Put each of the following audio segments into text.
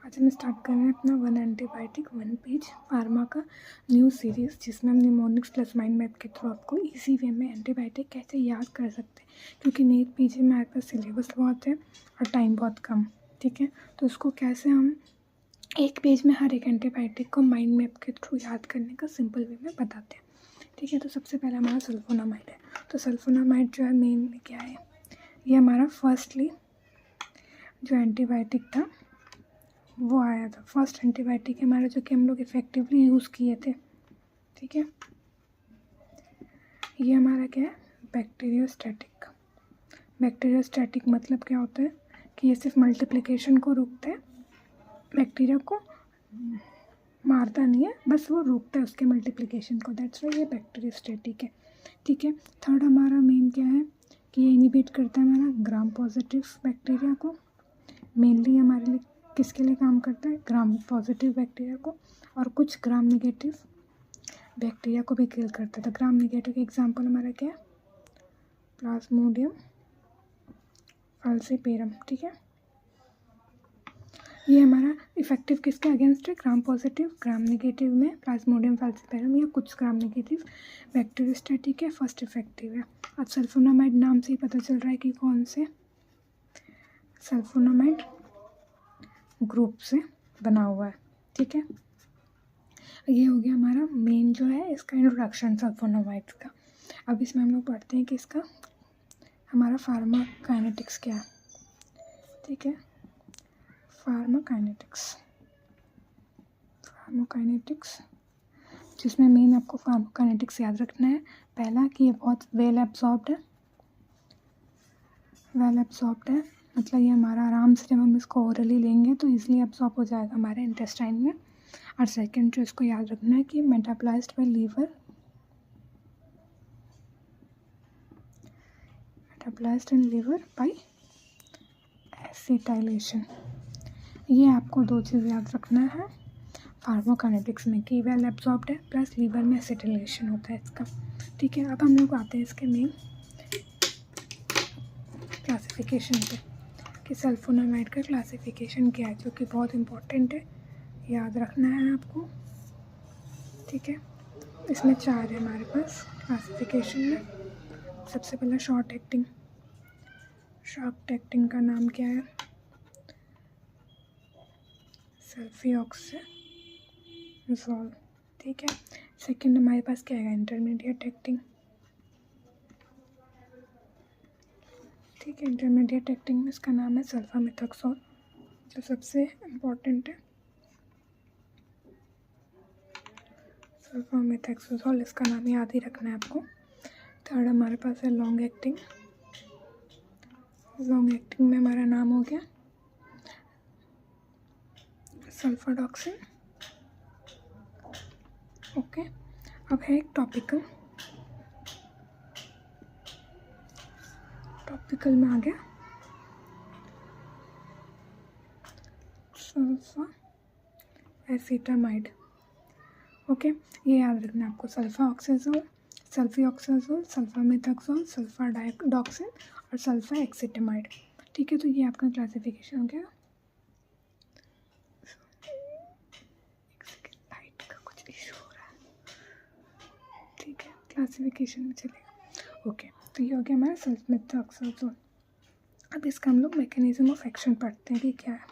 आज हम स्टार्ट कर रहे हैं अपना 1 एंटीबायोटिक 1 पेज फार्मा का न्यू सीरीज़, जिसमें हम निमोनिक्स प्लस माइंड मैप के थ्रू आपको इजी वे में एंटीबायोटिक कैसे याद कर सकते हैं, क्योंकि नीट पीजी में हमारे पास सिलेबस बहुत है और टाइम बहुत कम। ठीक है, तो उसको कैसे हम एक पेज में हर एक एंटीबायोटिक को माइंड मैप के थ्रू याद करने का सिंपल वे में बताते हैं। ठीक है, तो सबसे पहले हमारा सल्फोनामाइड है। तो सल्फोनामाइड जो है मेन में क्या है, ये हमारा फर्स्टली जो एंटीबायोटिक था वो आया था, फर्स्ट एंटीबायोटिक हमारा, जो कि हम लोग इफ़ेक्टिवली यूज़ किए थे। ठीक है, ये हमारा क्या है, बैक्टीरियोस्टैटिक। बैक्टीरियोस्टैटिक मतलब क्या होता है कि ये सिर्फ मल्टीप्लिकेशन को रोकता है, बैक्टीरिया को मारता नहीं है, बस वो रोकता है उसके मल्टीप्लिकेशन को। दैट्स वाई ये बैक्टीरियोस्टैटिक है। ठीक है, थर्ड हमारा मेन क्या है कि ये इनिबिट करता है हमारा ग्राम पॉजिटिव बैक्टीरिया को। मेनली हमारे लिए किसके लिए काम करता है, ग्राम पॉजिटिव बैक्टीरिया को, और कुछ ग्राम नेगेटिव बैक्टीरिया को भी किल करता है। तो ग्राम नेगेटिव का एग्जांपल हमारा क्या है, प्लाज्मोडियम फाल्सिपेरम। ठीक है, ये हमारा इफेक्टिव किसके अगेंस्ट है, ग्राम पॉजिटिव, ग्राम नेगेटिव में प्लाज्मोडियम फाल्सिपेरम या कुछ ग्राम नेगेटिव बैक्टीरियोस्टैटिक है, फर्स्ट इफेक्टिव है। अब सल्फोनामाइड नाम से ही पता चल रहा है कि कौन से सल्फोनामाइड ग्रुप से बना हुआ है। ठीक है, ये हो गया हमारा मेन जो है इसका इंट्रोडक्शन सल्फोनामाइड्स का। अब इसमें हम लोग पढ़ते हैं कि इसका हमारा फार्माकाइनेटिक्स क्या है। ठीक है, फार्माकाइनेटिक्स जिसमें मेन आपको फार्माकाइनेटिक्स याद रखना है। पहला कि ये बहुत वेल एब्जॉर्ब्ड है, मतलब ये हमारा आराम से जब हम इसको ओरली लेंगे तो इजीली एब्जॉर्ब हो जाएगा हमारे इंटेस्टाइन में। और सेकंड जो इसको याद रखना है कि metabolised by liver, metabolised in liver by acetylation. ये आपको दो चीज़ याद रखना है फार्माकाइनेटिक्स में, कि वेल एब्जॉर्ब्ड है प्लस लीवर में एसिटाइलेशन होता है इसका। ठीक है, अब हम लोग आते हैं इसके मेन क्लासिफिकेशन पे कि सल्फोनामाइड का क्लासिफिकेशन क्या है, जो कि बहुत इम्पोर्टेंट है, याद रखना है आपको। ठीक है, इसमें 4 है हमारे पास क्लासिफिकेशन में। सबसे पहला शॉर्ट एक्टिंग का नाम क्या है, सल्फिऑक्सेजोल। ठीक है, सेकंड हमारे पास क्या है, इंटरमीडिएट एक्टिंग। ठीक है, इंटरमीडिएट एक्टिंग में इसका नाम है सल्फामेथाक्सोल, जो सबसे इम्पोर्टेंट है। सल्फामेथाक्सोल, इसका नाम याद ही रखना है आपको। थर्ड हमारे पास है लॉन्ग एक्टिंग में हमारा नाम हो गया सल्फाडॉक्सिन। ओके, अब है एक टॉपिकल में आ गया सल्फा एसिटामाइड। ओके, ये याद रखना है आपको, सल्फिऑक्सेजोल, सल्फामेथाक्सोल, सल्फाडॉक्सिन और सल्फा एक्सिटामाइड। ठीक है, तो ये आपका क्लासिफिकेशन हो गया। लाइट का कुछ इशू हो रहा है। ठीक है, क्लासिफिकेशन में चलेगा। ओके, तो ये हो गया हमारा सल्फामेथाक्सोल। अब इसका हम लोग मैकेनिज्म ऑफ एक्शन पढ़ते हैं कि क्या है।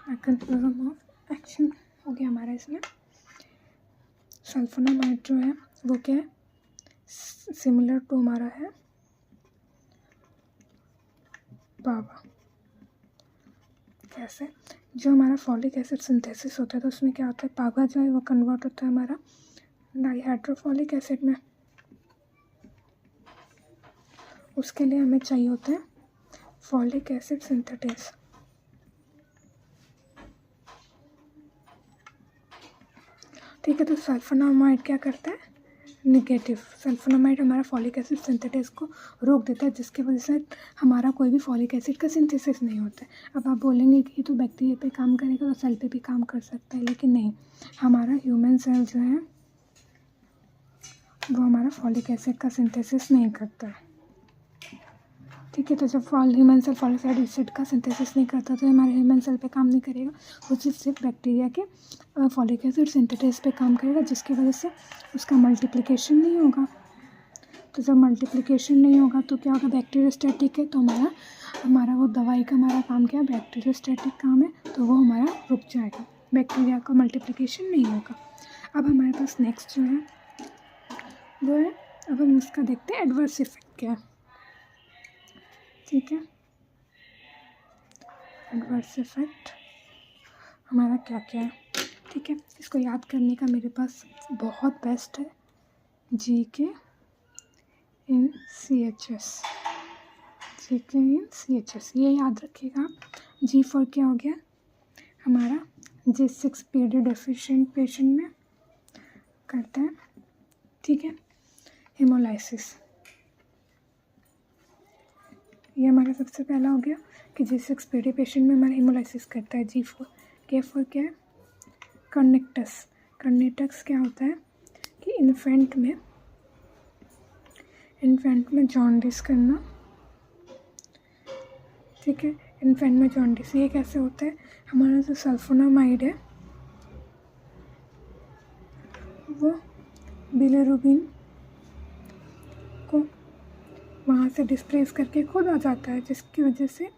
मैकेनिज्म ऑफ एक्शन हो गया हमारा इसमें। सल्फोनामाइड जो है वो क्या है, सिमिलर टू हमारा है पावा। कैसे, जो हमारा फॉलिक एसिड सिंथेसिस होता है तो उसमें क्या होता है, पावा जो है वो कन्वर्ट होता है हमारा डाइहाइड्रोफॉलिक एसिड में। उसके लिए हमें चाहिए होता है फॉलिक एसिड सिंथेटेस। ठीक है, तो सल्फोनामाइड क्या करता है, नेगेटिव। सल्फोनामाइड हमारा फॉलिक एसिड सिंथेटेस को रोक देता है, जिसकी वजह से हमारा कोई भी फॉलिक एसिड का सिंथेसिस नहीं होता है। अब आप बोलेंगे कि ये तो बैक्टीरिया पे काम करेगा तो सेल पे भी काम कर सकता है, लेकिन नहीं, हमारा ह्यूमन सेल जो है वो हमारा फॉलिक एसिड का सिंथेसिस नहीं करता है। ठीक है। तो जब ह्यूमन सेल फॉलिक एसिड का सिंथेसिस नहीं करता तो हमारे ह्यूमन सेल पे काम नहीं करेगा, वो सिर्फ बैक्टीरिया के फॉलिक एसिड सिंथेसिस पे काम करेगा, जिसकी वजह से उसका मल्टीप्लिकेशन नहीं होगा। तो जब मल्टीप्लिकेशन नहीं होगा तो क्या होगा, बैक्टीरियोस्टैटिक है, तो हमारा वो दवाई का हमारा काम क्या है, बैक्टीरियोस्टैटिक काम है, तो वो हमारा रुक जाएगा, बैक्टीरिया का मल्टीप्लिकेशन नहीं होगा। अब हमारे पास नेक्स्ट जो है वो है, अब हम उसका देखते हैं एडवर्स इफेक्ट क्या है। ठीक है, एडवर्स इफेक्ट हमारा क्या क्या है। ठीक है, इसको याद करने का मेरे पास बहुत बेस्ट है GK इन CHS, GK इन CHS, ये याद रखिएगा आप। G फॉर क्या हो गया हमारा, G6PD डेफिशिएंट पेशेंट में करता है। ठीक है, हेमोलाइसिस, ये हमारा सबसे पहला हो गया कि G6PD पेशेंट में हमारा हेमोलाइसिस करता है। G4 K फॉर क्या है, कर्नेक्टस। कर्नेटक्स क्या होता है कि इन्फेंट में जॉन्डिस करना। ठीक है, इन्फेंट में जॉन्डिस, ये कैसे होता है, हमारा जो सल्फोनामाइड है वो बिलिरुबिन को वहाँ से डिस्प्लेस करके खुद आ जाता है, जिसकी वजह से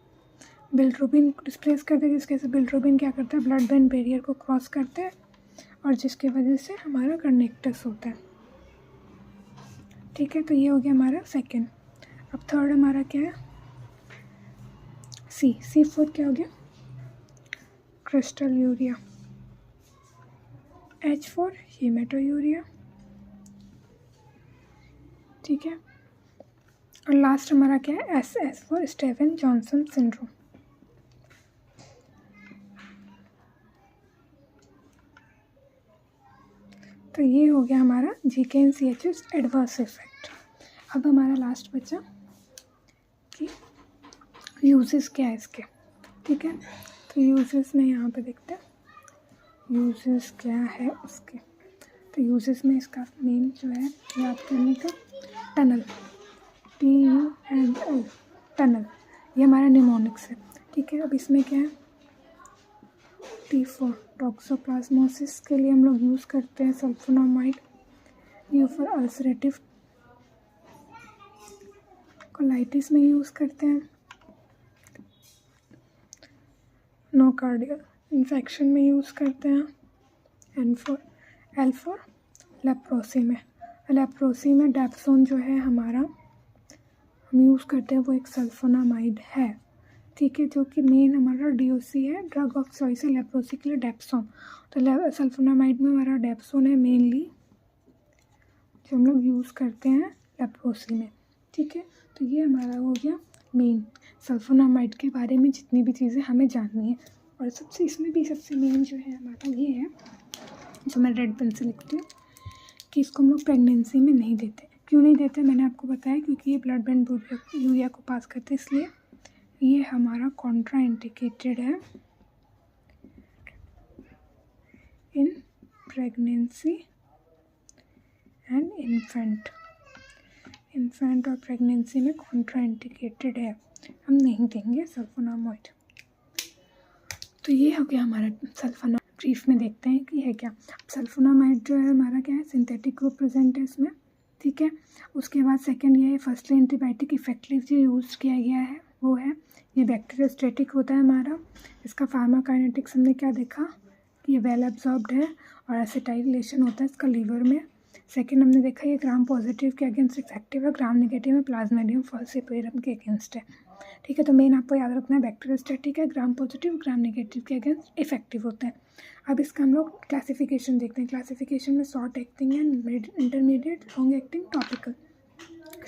बिलिरुबिन डिस्प्लेस करते हैं, जिसकी वजह से बिलिरुबिन क्या करता है, ब्लड ब्रेन बैरियर को क्रॉस करते हैं, और जिसकी वजह से हमारा कर्नेक्टस होता है। ठीक है, तो ये हो गया हमारा सेकेंड। अब थर्ड हमारा क्या है, C फॉर क्या हो गया, crystalluria. H for haematuria. ठीक है, और लास्ट हमारा क्या है, S for Steven Johnson syndrome. तो ये हो गया हमारा GK इन CHS एडवर्स इफेक्ट। अब हमारा लास्ट बचा कि यूजेस क्या है इसके। ठीक है, तो यूजेस में यहाँ पे देखते हैं यूजेस क्या है उसके। तो यूजेस में इसका मेन जो है याद करने का, टनल, TUNL, टनल, ये हमारा निमोनिक्स है। ठीक है, अब इसमें क्या है, T फॉर टॉक्सोप्लाज्मोसिस के लिए हम लोग यूज़ करते हैं sulphonamide. U for ulcerative colitis में यूज़ करते हैं। नोकार्डियल इन्फेक्शन में यूज़ करते हैं। L फॉर लेप्रोसी में। लेप्रोसी में डेप्सोन जो है हमारा हम यूज़ करते हैं, वो एक सल्फोनामाइड है। ठीक है, जो कि मेन हमारा DOC है, ड्रग ऑफ चॉइस है लेप्रोसी के लिए, डेप्सोन। तो सल्फोनामाइड में हमारा डेप्सोन है मेनली, जो हम लोग यूज़ करते हैं लेप्रोसी में। ठीक है, तो ये हमारा हो गया मेन सल्फोनामाइड के बारे में जितनी भी चीज़ें हमें जाननी है। और इसमें भी सबसे मेन जो है हमारा ये है, जो मैं रेड पेन से लिखती हूँ, कि इसको हम लोग प्रेगनेंसी में नहीं देते। क्यों नहीं देते मैंने आपको बताया, क्योंकि ये ब्लड ब्रेन यूरिया को पास करते, इसलिए ये हमारा कॉन्ट्रा इंडिकेटेड है इन प्रेगनेंसी एंड इन्फेंट और प्रेगनेंसी में कॉन्ट्रा इंडिकेटेड है, हम नहीं देंगे सल्फोनामाइड। तो ये हो गया हमारा सल्फोनामाइड। ब्रीफ में देखते हैं कि है क्या। सल्फोनामाइड जो है हमारा क्या है, सिंथेटिक ग्रुप प्रेजेंट है इसमें। ठीक है, उसके बाद सेकंड ये है, फर्स्टली एंटीबायोटिक इफेक्टिवली यूज़ किया गया है वो है, ये बैक्टीरियोस्टैटिक होता है हमारा। इसका फार्माकाइनेटिक्स हमने क्या देखा कि ये वेल एब्जॉर्ब्ड है और एसिटाइलेशन होता है इसका लीवर में। सेकंड हमने देखा ये ग्राम पॉजिटिव के अगेंस्ट इफेक्टिव है, ग्राम नेगेटिव में प्लाज्मोडियम फॉल्सिपारम के अगेंस्ट है। ठीक है, तो मेन आपको याद रखना है बैक्टीरियोस्टैटिक है, ग्राम पॉजिटिव ग्राम नेगेटिव के अगेंस्ट इफेक्टिव होते हैं। अब इसका हम लोग क्लासिफिकेशन देखते हैं। क्लासिफिकेशन में शॉर्ट एक्टिंग है, intermediate, long acting, topical.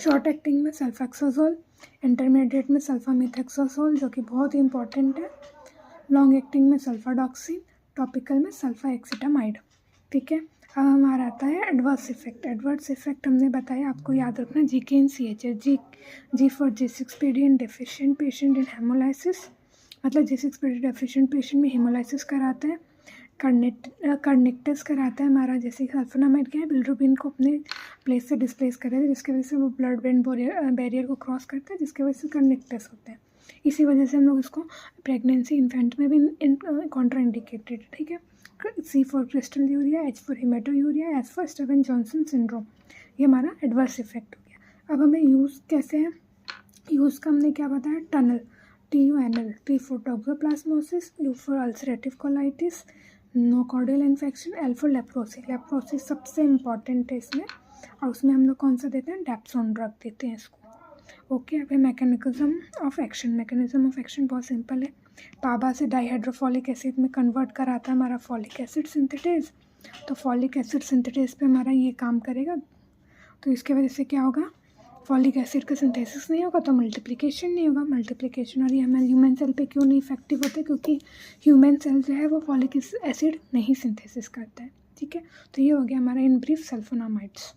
Short acting में सल्फेक्साजोल, इंटरमीडिएट में सल्फामेथेक्साजोल जो कि बहुत ही इंपॉर्टेंट है, लॉन्ग एक्टिंग में सल्फाडॉक्सिन, टॉपिकल में सल्फाएक्सिटामाइड। ठीक है, अब हमारा आता है एडवर्स इफेक्ट। एडवर्स इफेक्ट हमने बताया, आपको याद रखना GK in CHS। G for G6PD in deficient patient in haemolysis, मतलब G6PD डेफिशिएंट पेशेंट में हेमोलाइसिस कराते हैं। कंडक्टेंस कराता है हमारा, जैसे सल्फोनामाइड क्या है, बिलिरुबिन को अपने प्लेस से डिस्प्लेस कर रहा है, जिसकी वजह से वो ब्लड ब्रेन बैरियर को क्रॉस करता है, जिसकी वजह से कंडक्टेंस होता है। इसी वजह से हम लोग इसको प्रेगनेंसी इन्फेंट में भी कॉन्ट्रा इंडिकेटेड, ठीक है। C for crystalluria, H for haematuria, S for Steven Johnson syndrome, ये हमारा एडवर्स इफेक्ट हो गया। अब हमें यूज़ कैसे है, यूज़ का हमने क्या बताया, tunnel, TUNL, T for toxoplasmosis, U for ulcerative colitis, nocardial infection, L for leprosy. Leprosy सबसे इम्पॉर्टेंट है इसमें, और उसमें हम लोग कौन सा देते हैं, डेप्सोन ड्रग देते हैं इसको। ओके, अब मैकेनिज्म ऑफ एक्शन बहुत सिंपल है। पाबा से डाइहाइड्रोफोलिक एसिड में कन्वर्ट कराता है हमारा फॉलिक एसिड सिंथेटेज, तो फॉलिक एसिड सिंथेटेज पे हमारा ये काम करेगा, तो इसके वजह से क्या होगा, फॉलिक एसिड का सिंथेसिस नहीं होगा तो मल्टीप्लिकेशन नहीं होगा। मल्टीप्लिकेशन, और ये हमारे ह्यूमन सेल पे क्यों नहीं इफेक्टिव होते, क्योंकि ह्यूमन सेल जो है वो फॉलिक एसिड नहीं सिंथेसिस करता है, ठीक है। तो ये हो गया हमारा इन ब्रीफ सल्फोनामाइड्स।